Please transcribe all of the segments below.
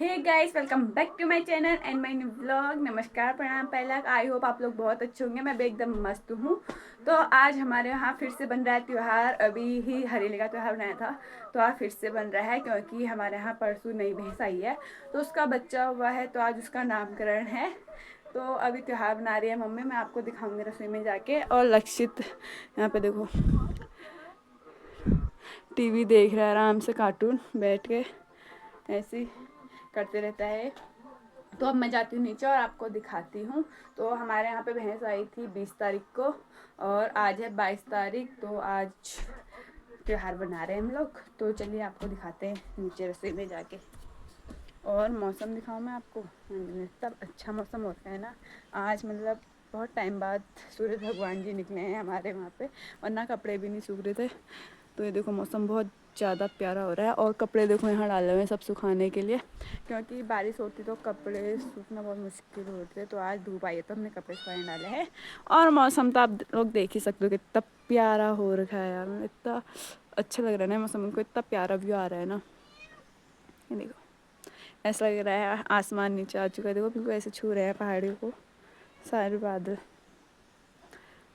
Hey guys, welcome back to my channel and my new vlog. नमस्कार, प्रणाम, पहला I hope आप लोग बहुत अच्छे होंगे। मैं भी एकदम मस्त हूँ। तो आज हमारे यहाँ फिर से बन रहा है त्यौहार। अभी ही हरेली का त्यौहार बनाया था तो आज फिर से बन रहा है, क्योंकि हमारे यहाँ परसों नई भैंस आई है तो उसका बच्चा हुआ है, तो आज उसका नामकरण है। तो अभी त्यौहार बना रही है मम्मी। मैं आपको दिखाऊंगी रसोई में जाके। और लक्षित यहाँ पे देखो टीवी देख रहा है आराम से, कार्टून बैठ के ऐसे ही करते रहता है। तो अब मैं जाती हूँ नीचे और आपको दिखाती हूँ। तो हमारे यहाँ पे भैंस आई थी 20 तारीख को और आज है 22 तारीख। तो आज त्योहार बना रहे हैं हम लोग। तो चलिए आपको दिखाते हैं नीचे रसोई में जाके। और मौसम दिखाऊँ मैं आपको। तब अच्छा मौसम होता है ना आज, मतलब बहुत टाइम बाद सूरज भगवान जी निकले हैं हमारे वहाँ पे, वरना कपड़े भी नहीं सूख रहे थे। तो ये देखो मौसम बहुत ज़्यादा प्यारा हो रहा है। और कपड़े देखो यहाँ डाले हुए हैं सब सुखाने के लिए, क्योंकि बारिश होती तो कपड़े सूखना बहुत मुश्किल होते हैं। तो आज धूप आई है तो हमने कपड़े सुखाने डाले हैं। और मौसम तो आप लोग देख ही सकते हो कितना प्यारा हो रखा है यार, मतलब इतना अच्छा लग रहा है ना मौसम को, इतना प्यारा व्यू आ रहा है ना। ये देखो ऐसा लग रहा है आसमान नीचे आ चुका है। देखो बिल्कुल ऐसे छू रहे हैं पहाड़ियों को सारे बादल,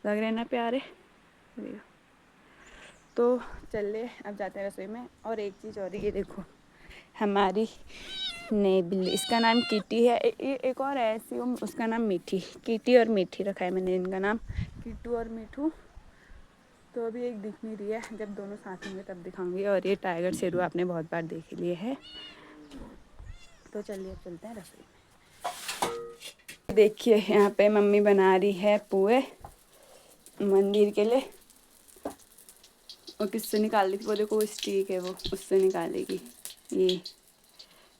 लग रहे हैं ना प्यारे। देखो तो चलिए अब जाते हैं रसोई में। और एक चीज़ और, ये देखो हमारी नई बिल्ली, इसका नाम कीटी है। एक और है ऐसी, उसका नाम मीठी। कीटी और मीठी रखा है मैंने इनका नाम, कीटू और मीठू। तो अभी एक दिख नहीं रही है, जब दोनों साथ होंगे तब दिखाऊंगी। और ये टाइगर शेरू आपने बहुत बार देख लिए है। तो चलिए अब चलते हैं रसोई में। देखिए यहाँ पे मम्मी बना रही है पुए मंदिर के लिए। और किससे निकाल रही थी वो, देखो वो स्टिक है, वो उससे निकालेगी। ये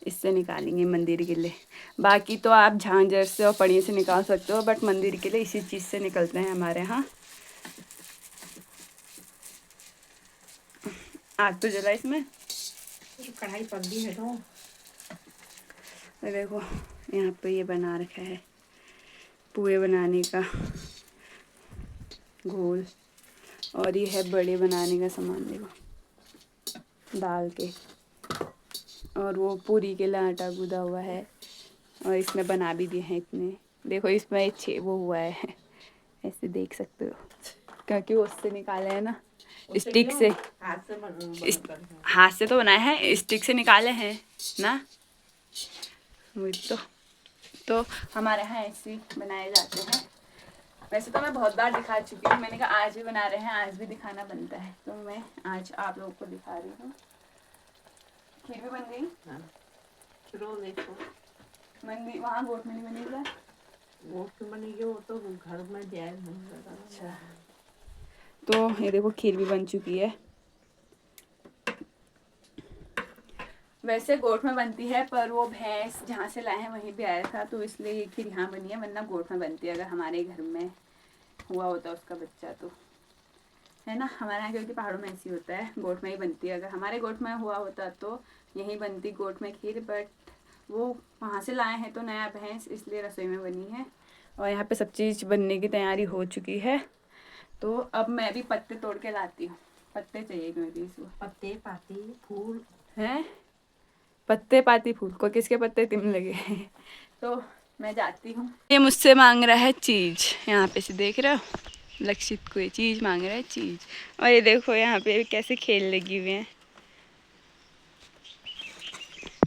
इससे निकालेंगे मंदिर के लिए। बाकी तो आप झांझर से और पड़ी से निकाल सकते हो, बट मंदिर के लिए इसी चीज़ से निकलते हैं हमारे यहाँ। आग तो जला इसमें, कढ़ाई पक गई है तो देखो यहाँ पे ये बना रखा है पुए बनाने का घोल। और ये है बड़े बनाने का सामान, देखो दाल के। और वो पूरी के लिए आटा गूंदा हुआ है। और इसमें बना भी दिए हैं इतने, देखो इसमें एक वो हुआ है ऐसे देख सकते हो, क्योंकि वो उससे निकाले हैं ना, स्टिक से। हाथ से तो बनाए हैं, स्टिक से निकाले हैं ना वही तो हमारे यहाँ ऐसे बनाए जाते हैं। वैसे तो मैं बहुत बार दिखा चुकी हूँ, मैंने कहा आज भी बना रहे हैं, आज भी दिखाना बनता है, तो मैं आज आप लोगों को दिखा रही हूँ। खीर भी बन गई। हाँ। देखो मंदिर वहाँ गोट में नहीं बनेगा, गोट बनेगी वो तो घर में जाए। अच्छा तो ये देखो खीर भी बन चुकी है। वैसे गोट में बनती है, पर वो भैंस जहाँ से लाए हैं वहीं पे आया था, तो इसलिए ये खीर यहाँ बनी है, वरना गोट में बनती है अगर हमारे घर में हुआ होता उसका बच्चा तो, है ना। हमारे यहाँ क्योंकि पहाड़ों में ऐसी होता है, गोट में ही बनती है। अगर हमारे गोट में हुआ होता तो यहीं बनती गोट में खीर, बट वो वहाँ से लाए हैं तो नया भैंस, इसलिए रसोई में बनी है। और यहाँ पे सब चीज़ बनने की तैयारी हो चुकी है। तो अब मैं भी पत्ते तोड़ के लाती हूँ। पत्ते चाहिए क्योंकि इसको, पत्ते पाती फूल हैं पत्ते पाती फूल को किसके पत्ते तिम लगे तो मैं जाती हूँ। ये मुझसे मांग रहा है चीज़, यहाँ पे से देख रहे हो लक्षित को ये चीज़ मांग रहा है चीज़। और ये देखो यहाँ पे कैसे खेल लगी हुए हैं।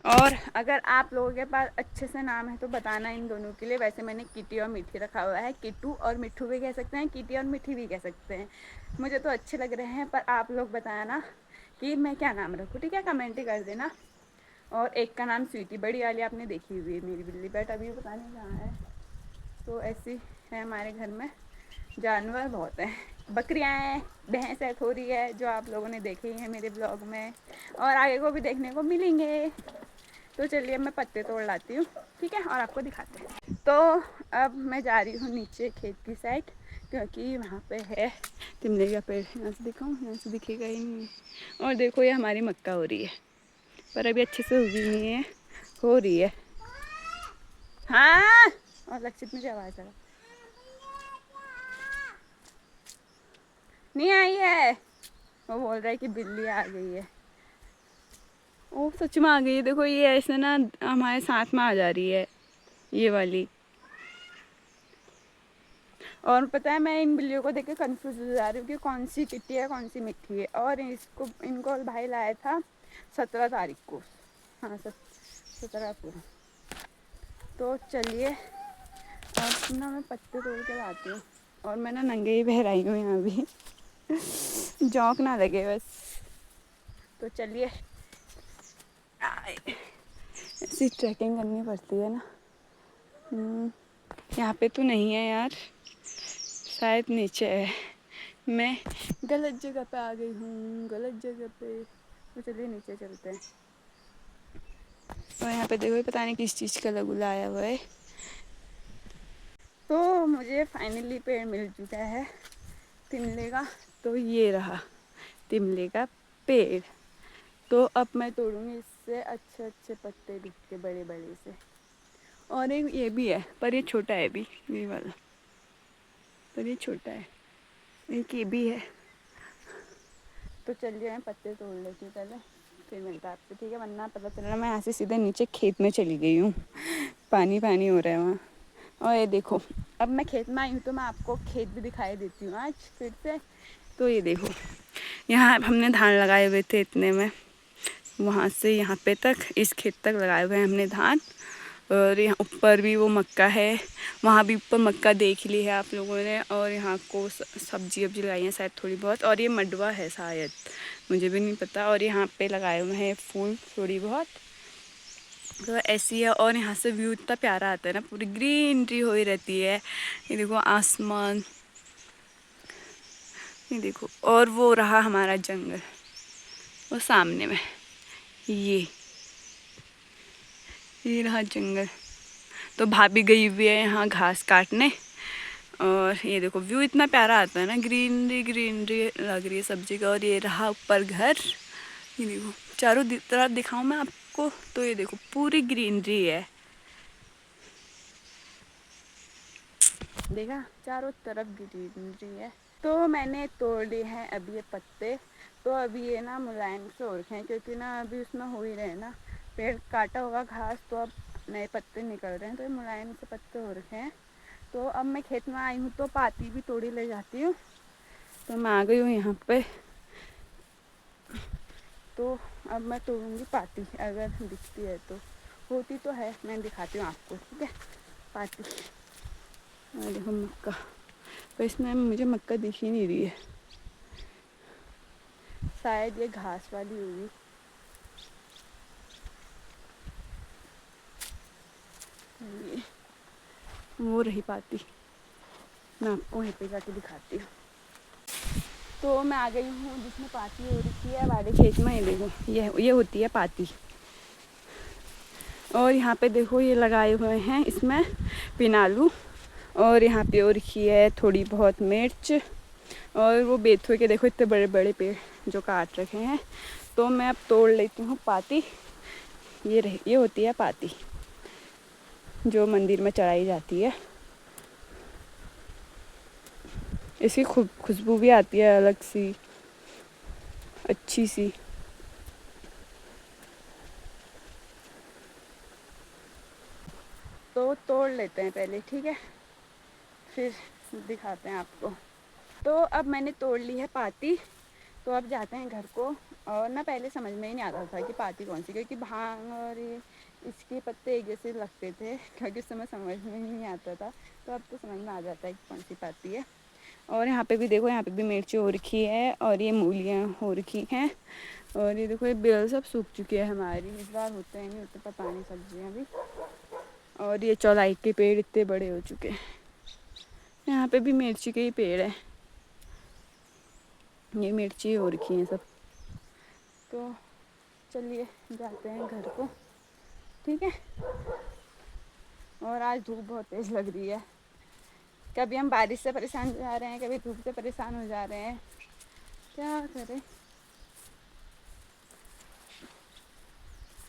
और अगर आप लोगों के पास अच्छे से नाम है तो बताना इन दोनों के लिए। वैसे मैंने किटी और मिठी रखा हुआ है, किट्टू और मिट्ठू भी कह सकते हैं, किटी और मिठी भी कह सकते हैं। मुझे तो अच्छे लग रहे हैं, पर आप लोग बताना कि मैं क्या नाम रखूँ, ठीक है, कमेंट ही कर देना। और एक का नाम स्वीटी, बड़ी वाली आपने देखी हुई है मेरी बिल्ली, बट अभी पता नहीं कहाँ है। तो ऐसी है हमारे घर में, जानवर बहुत हैं। बकरियाँ हैं, भैंस है, थोड़ी है, जो आप लोगों ने देखे ही हैं मेरे ब्लॉग में, और आगे को भी देखने को मिलेंगे। तो चलिए मैं पत्ते तोड़ लाती हूँ, ठीक है, और आपको दिखाते हैं। तो अब मैं जा रही हूँ नीचे खेत की साइड, क्योंकि वहाँ पे है तिमले का पेड़। यहाँ से दिखाऊँ, यहाँ से दिखेगा ही नहीं। और देखो ये हमारी मक्का हो रही है, पर अभी अच्छे से उगी नहीं है, हो रही है। हाँ, और लक्षित मुझे आवाज़ आ, नहीं आई है, वो बोल रहा है कि बिल्ली आ गई है। ओ सच में आ गई है, देखो ये ऐसे ना हमारे साथ में आ जा रही है ये वाली। और पता है मैं इन बिल्लियों को देख के कन्फ्यूज हो जा रही हूँ कि कौन सी किट्टी है कौन सी मिट्टी है। और इनको भाई लाया था 17 तारीख को, हाँ 17 को। तो चलिए अब ना मैं पत्ते तोड़ के लाती हूँ। और मैं ना नंगे ही बहराई हूँ यहाँ भी जौक ना लगे बस। तो चलिए ऐसी ट्रैकिंग करनी पड़ती है ना। यहाँ पे तो नहीं है यार, शायद नीचे है। मैं गलत जगह पे आ गई हूँ, गलत जगह पे। तो चलिए नीचे चलते हैं। और यहाँ पे देखो पता नहीं किस चीज़ का लगुला आया हुआ है। तो मुझे फाइनली पेड़ मिल चुका है तिमले का। तो ये रहा तिमले का पेड़। तो अब मैं तोड़ूंगी इससे अच्छे अच्छे पत्ते दिख के बड़े बड़े से। और एक ये भी है पर ये छोटा है अभी, ये वाला पर ये छोटा है। एक ये भी है। तो चलिए मैं पत्ते तोड़ लेती हूँ पहले, फिर मिलता है आपसे, ठीक है? वरना पता चला मैं यहाँ से सीधे नीचे खेत में चली गई हूँ। पानी पानी हो रहा है वहाँ। और ये देखो अब मैं खेत में आई हूँ तो मैं आपको खेत भी दिखाई देती हूँ आज फिर से। तो ये देखो यहाँ हमने धान लगाए हुए थे इतने में, वहाँ से यहाँ पे तक इस खेत तक लगाए हुए हैं हमने धान। और यहाँ ऊपर भी वो मक्का है, वहाँ भी ऊपर मक्का देख ली है आप लोगों ने। और यहाँ को सब्जी वब्जी लगाई है शायद थोड़ी बहुत। और ये मडवा है शायद, मुझे भी नहीं पता। और यहाँ पे लगाए हुए हैं फूल थोड़ी बहुत। तो ऐसी है। और यहाँ से व्यू इतना प्यारा आता है ना, पूरी ग्रीनरी हो ही रहती है। ये देखो आसमान, ये देखो। और वो रहा हमारा जंगल वो सामने में, ये रहा जंगल। तो भाभी गई हुई है यहाँ घास काटने। और ये देखो व्यू इतना प्यारा आता है ना, ग्रीनरी ग्रीनरी लग रही है सब्जी का। और ये रहा ऊपर घर, ये देखो चारों तरफ दिखाऊं मैं आपको। तो ये देखो पूरी ग्रीनरी है, देखा चारों तरफ ग्रीनरी है। तो मैंने तोड़ लिए हैं अभी ये पत्ते। तो अभी ये ना मुलायम से हो रखे हैं क्योंकि ना अभी उसमें हो ही रहे ना, पेड़ काटा होगा घास तो अब नए पत्ते निकल रहे हैं। तो ये मुलायम से पत्ते हो रखे हैं। तो अब मैं खेत में आई हूँ तो पाती भी तोड़ी ले जाती हूँ। तो मैं आ गई हूँ यहाँ पे। तो अब मैं तोड़ूंगी पाती, अगर दिखती है तो, होती तो है मैं दिखाती हूँ आपको, ठीक है? पाती। और देखो मक्का, तो इसमें मुझे मक्का दिख ही नहीं रही है, शायद ये घास वाली होगी। वो रही पाती, मैं आपको वहीं पे जाके दिखाती हूँ। तो मैं आ गई हूँ जिसमें पाती हो रखी है वाले खेत में। ये देखो ये होती है पाती। और यहाँ पे देखो ये लगाए हुए हैं इसमें पिनालू। और यहाँ पे और रखी है थोड़ी बहुत मिर्च। और वो बेथुए के देखो इतने बड़े बड़े पेड़ जो काट रखे हैं। तो मैं अब तोड़ लेती हूँ पाती। ये होती है पाती जो मंदिर में चढ़ाई जाती है। इसकी खुशबू भी आती है अलग सी, अच्छी सी। तो तोड़ लेते हैं पहले, ठीक है? फिर दिखाते हैं आपको। तो अब मैंने तोड़ ली है पाती। तो अब जाते हैं घर को। और ना पहले समझ में ही नहीं आता था कि पाती कौन सी, क्योंकि भांग और ये इसके पत्ते एक जैसे लगते थे, क्योंकि उस समय समझ में ही नहीं आता था। तो अब तो समझ में आ जाता है कि कौन सी पाती है। और यहाँ पे भी देखो, यहाँ पे भी मिर्ची हो रखी है और ये मूलियाँ हो रखी हैं। और ये देखो ये बेल सब सूख चुकी है हमारी, इस बार होते हैं नहीं होते पता नहीं सब्जियाँ भी। और ये चौलाई के पेड़ इतने बड़े हो चुके हैं। यहाँ पे भी मिर्ची के ही पेड़ है, ये मिर्ची हो रखी है सब। तो चलिए जाते हैं घर को, ठीक है? और आज धूप बहुत तेज़ लग रही है। कभी हम बारिश से परेशान हो जा रहे हैं, कभी धूप से परेशान हो जा रहे हैं, क्या करें?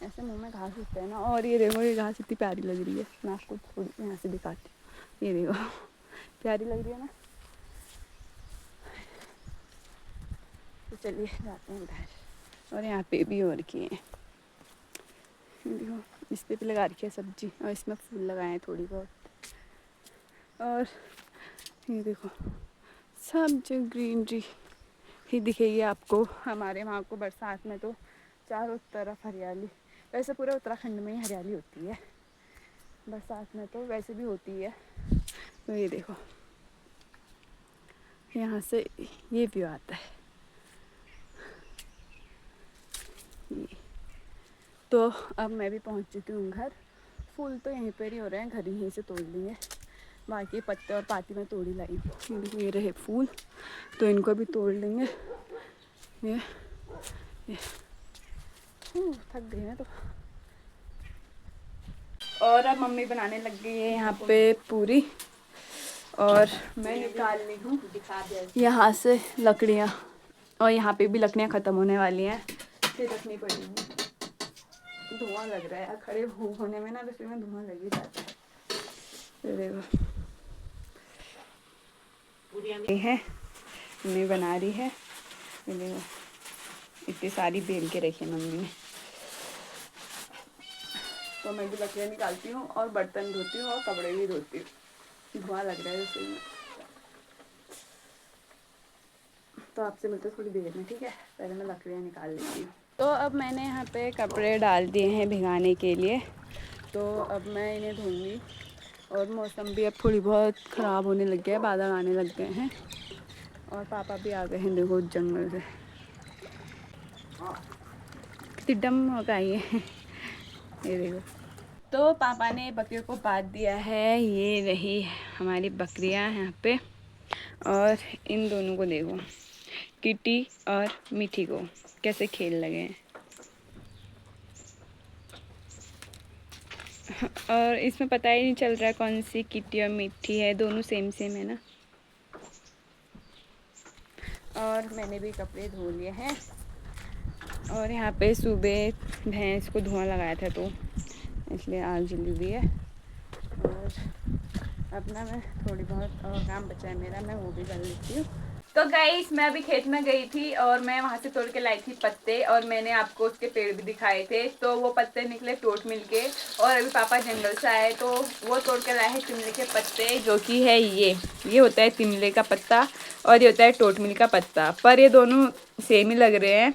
ऐसे मुंह में घास उठते हैं ना। और ये देखो ये घास इतनी प्यारी लग रही है, मैं आपको थोड़ी यहाँ से दिखाती हूँ। ये देखो प्यारी लग रही है ना। तो चलिए जाते हैं घर। और यहाँ पे भी हो रखी है। देखो इस पे भी लगा रखी है सब्जी और इसमें फूल लगाए हैं थोड़ी बहुत। और ये देखो सब जगह ग्रीनरी ही दिखेगी आपको। हमारे वहाँ को बरसात में तो चारों तरफ हरियाली, वैसे पूरे उत्तराखंड में ही हरियाली होती है, बरसात में तो वैसे भी होती है। तो ये देखो यहाँ से ये व्यू आता है ये। तो अब मैं भी पहुँच चुकी हूँ घर। फूल तो यहीं पर ही हो रहे हैं, घर यहीं से तोड़ लेंगे। बाकी पत्ते और पाती में तोड़ ही लाई हूँ। ये रहे फूल, तो इनको भी तोड़ लेंगे। ये थक गई मैं तो। और अब मम्मी बनाने लग गई है यहाँ पे पूरी, और मैं निकाल ली हूँ यहाँ से लकड़ियाँ। और यहाँ पे भी लकड़ियाँ ख़त्म होने वाली हैं, फिर रखनी पड़ेगी। धुआं लग रहा है यार, खड़े होने में ना रसोई में धुआं लग ही जाता है। तो देखो ये है, मम्मी बना रही है। ये देखो इतनी सारी बेल के रखी है मम्मी ने। तो मैं भी लकड़ियाँ निकालती हूँ और बर्तन धोती हूँ और कपड़े भी धोती हूँ। धुआं लग रहा है रसोई में। तो आपसे मिलते थोड़ी देर में, ठीक है। पहले मैं लकड़ियाँ निकाल लेती हूँ। तो अब मैंने यहाँ पे कपड़े डाल दिए हैं भिगाने के लिए, तो अब मैं इन्हें धोऊंगी। और मौसम भी अब थोड़ी बहुत ख़राब होने लग गया है, बादल आने लग गए हैं। और पापा भी आ गए हैं, देखो जंगल से तिड्डम होगा ये। ये देखो, तो पापा ने बकरियों को बांध दिया है। ये रही हमारी बकरियां यहाँ पे। और इन दोनों को देखो, किटी और मीठी को कैसे खेल लगे हैं। और इसमें पता ही नहीं चल रहा है कौन सी किटी और मीठी है, दोनों सेम सेम है ना। और मैंने भी कपड़े धो लिए हैं। और यहाँ पे सुबह भैंस को धुआं लगाया था, तो इसलिए आज जल्दी हुई है। और अपना मैं थोड़ी बहुत और काम बचा है मेरा, मैं वो भी कर लेती हूँ। तो गाइस मैं अभी खेत में गई थी और मैं वहाँ से तोड़ के लाई थी पत्ते, और मैंने आपको उसके पेड़ भी दिखाए थे। तो वो पत्ते निकले टोट मिल के। और अभी पापा जंगल से आए तो वो तोड़ के लाए हैं तिमले के पत्ते, जो कि है ये होता है तिमले का पत्ता और ये होता है टोट मिल का पत्ता। पर ये दोनों सेम ही लग रहे हैं।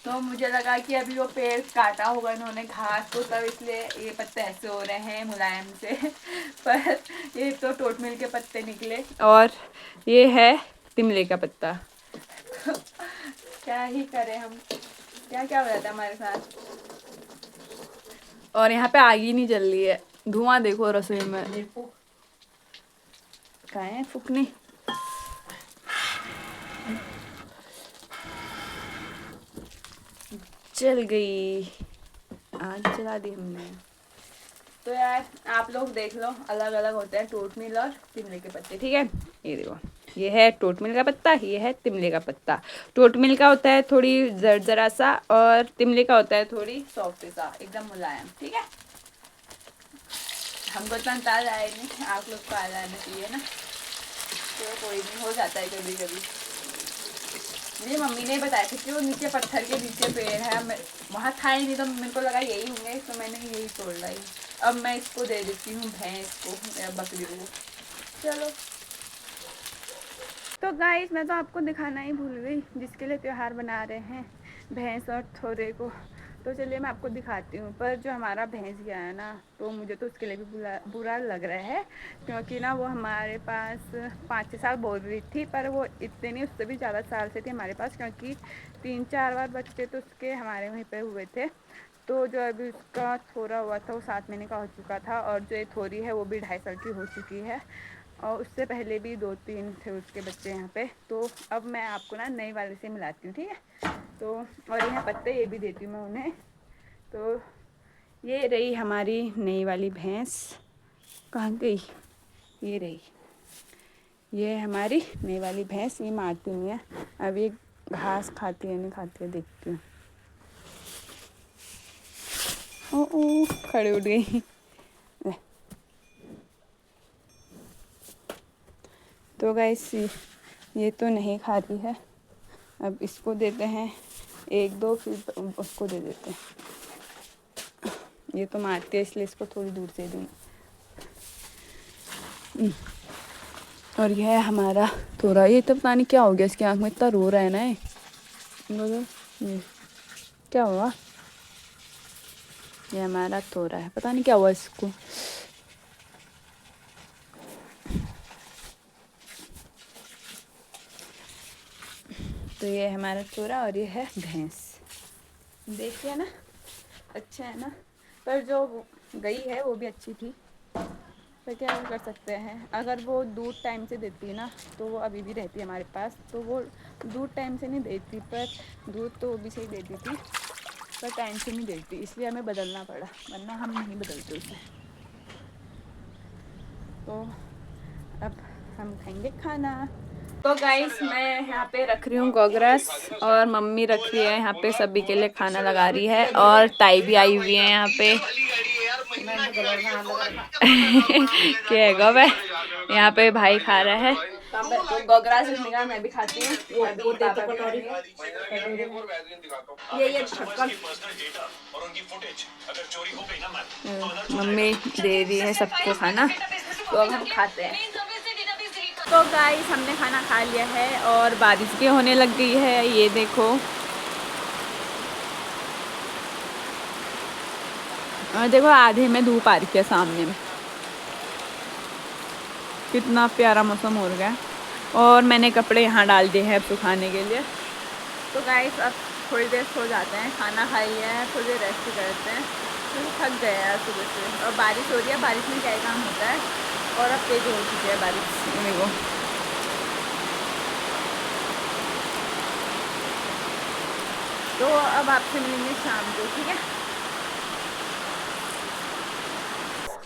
तो मुझे लगा कि अभी वो पेड़ काटा होगा इन्होंने घास को, तब इसलिए ये पत्ते ऐसे हो रहे हैं मुलायम से। पर ये तो टोट मिल के पत्ते निकले और ये है तिमले का पत्ता। क्या ही करें हम, क्या क्या हो जाता है हमारे साथ। और यहाँ पे आग ही नहीं जल रही है, धुआं देखो रसोई में। कहाँ है फूकनी? चल गई, आग जला दी हमने। तो यार आप लोग देख लो, अलग अलग होते हैं टोट मिल और तिमले के पत्ते, ठीक है। ये देखो, ये है टोट मिल का पत्ता, ये है तिमले का पत्ता। टोट मिल का होता है थोड़ी जरा सा, और तिमले का होता है थोड़ी सॉफ्ट सा, एकदम मुलायम, ठीक है। हमको तो अंदाज आया नहीं, आप लोग को आ जाना चाहिए ना। तो कोई नहीं, हो जाता है कभी कभी। मेरी मम्मी ने बताया था कि वो नीचे पत्थर के नीचे पेड़ है, वहाँ था ही नहीं, तो मेरे को लगा यही होंगे, तो मैंने यही तोड़ लाई। अब मैं इसको दे देती हूँ भैंस को या बकरी को। चलो तो गाइस मैं तो आपको दिखाना ही भूल गई, जिसके लिए त्योहार बना रहे हैं भैंस और थोड़े को। तो चलिए मैं आपको दिखाती हूँ। पर जो हमारा भैंस गया है ना, तो मुझे तो उसके लिए भी बुरा लग रहा है, क्योंकि ना वो हमारे पास 5-6 साल बोल रही थी, पर वो इतने नहीं, उससे भी ज़्यादा साल से थी हमारे पास, क्योंकि 3-4 बार बच्चे तो उसके हमारे वहीं पे हुए थे। तो जो अभी उसका थोड़ा हुआ था वो 7 महीने का हो चुका था, और जो ये थोड़ी है वो भी 2.5 साल की हो चुकी है। और उससे पहले भी 2-3 थे उसके बच्चे यहाँ पे। तो अब मैं आपको ना नई वाले से मिलाती हूँ, ठीक है। तो और यहाँ पत्ते ये भी देती हूँ मैं उन्हें। तो ये रही हमारी नई वाली भैंस, कहाँ गई? ये रही, ये हमारी नई वाली भैंस। ये मारती नहीं है, अब ये घास खाती है नहीं खाती है, देखती हूँ। ओ खड़ी उठ गई। तो गाइस ये तो नहीं खा रही है, अब इसको देते हैं 1-2, फिर उसको दे देते हैं। ये तो मारती है इसलिए इसको थोड़ी दूर से दूँ। और यह है हमारा तोरा। ये तो पता नहीं क्या हो गया इसकी आँख में, इतना रो रहा है ना ये। ये क्या हुआ? ये हमारा तोरा है, पता नहीं क्या हुआ इसको। तो ये हमारा तोरा और ये है भैंस। देखिए ना, अच्छा है ना। पर जो गई है वो भी अच्छी थी, पर क्या कर सकते हैं। अगर वो दूध टाइम से देती ना तो वो अभी भी रहती है हमारे पास। तो वो दूध टाइम से नहीं देती, पर दूध तो वो भी सही देती थी, पर टाइम से नहीं देती, इसलिए हमें बदलना पड़ा, वरना हम नहीं बदलते उसे। तो अब हम खाएंगे खाना। तो गाइस मैं यहाँ पे रख रही हूँ गोग्रस, और मम्मी रख रही है यहाँ पे सभी के लिए खाना लगा रही है, और ताई भी आई हुई है यहाँ पे। क्या है गो भाई, यहाँ पे भाई खा रहा है। तो गोग्रस निकाल, मैं भी खाती हूँ। ये मम्मी दे रही है सबको खाना, तो अब हम खाते हैं। तो गाइस हमने खाना खा लिया है और बारिश भी होने लग गई है, ये देखो। और देखो आधे में धूप आ रही है सामने में, कितना प्यारा मौसम हो गया। और मैंने कपड़े यहाँ डाल दिए हैं सुखाने के लिए। तो गाइस अब थोड़ी देर सो जाते हैं, खाना खा लिया है, थोड़ी देर रेस्ट करते हैं क्योंकि थक गए यार सुबह से। और बारिश हो रही है, बारिश में क्या काम होता है। और अब तेज हो चुकी है बारिश, देखो। तो अब आपसे मिलेंगे शाम को, ठीक है।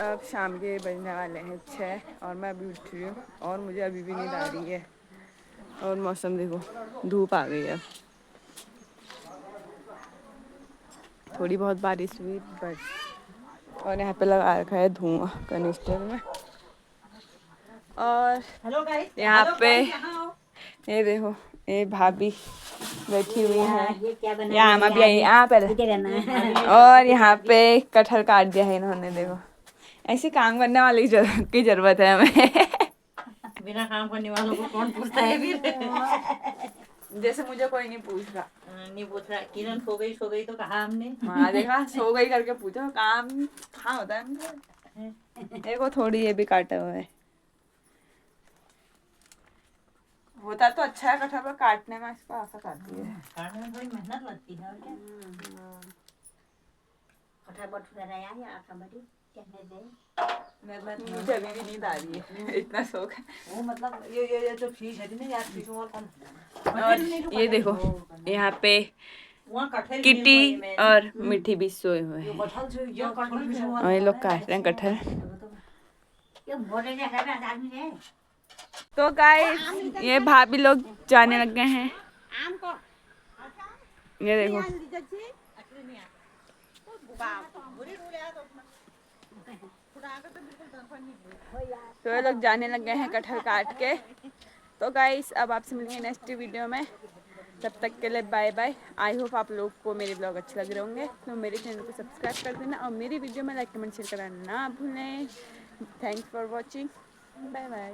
अब शाम के बजने वाले हैं 6 और मैं अभी उठ रही हूँ और मुझे अभी भी नींद आ रही है। और मौसम देखो, धूप आ गई है। थोड़ी बहुत बारिश हुई बस। और यहाँ पे लगा रखा है धुआं कनिस्टर में। और यहाँ पे ये देखो, ये भाभी बैठी हुई है, यहाँ हम अभी आई यहाँ पहले। और यहाँ पे कटहल काट दिया है इन्होंने, देखो। ऐसे काम करने वाले की जरूरत है हमें। बिना काम करने वालों को कौन पूछता है फिर। जैसे मुझे कोई नहीं पूछ रहा। नहीं पूछ रहा, किरण सो गई तो कहा हमने। हाँ देखा, सो गई करके पूछो, काम कहाँ होता है। देखो थोड़ी ये भी काटा हुआ है। होता तो अच्छा है कटहल, पर काटने में इसको आफत आती है। काटने में थोड़ी मेहनत लगती है और क्या। कटहल बटूरा रहा है या बड़ी कहने दे। मुझे अभी भी नींद आ रही है, इतना शौक है। वो मतलब ये तो फिश है ना यार, फिश और कौन। और ये देखो यहाँ पे किटी और मिठी भी सोए हुए हैं, और ये लोग काट रहे हैं कटहल। तो गाइस ये भाभी लोग जाने लग गए हैं, ये देखो। तो ये लोग जाने लग गए हैं कटहल काट के। तो गाइस अब आपसे मिलेंगे नेक्स्ट वीडियो में, तब तक के लिए बाय बाय। आई होप आप लोग को मेरे ब्लॉग अच्छे लग रहे होंगे, तो मेरे चैनल को सब्सक्राइब कर देना और मेरी वीडियो में लाइक कमेंट शेयर करना ना भूलें। Thanks for watching, bye bye.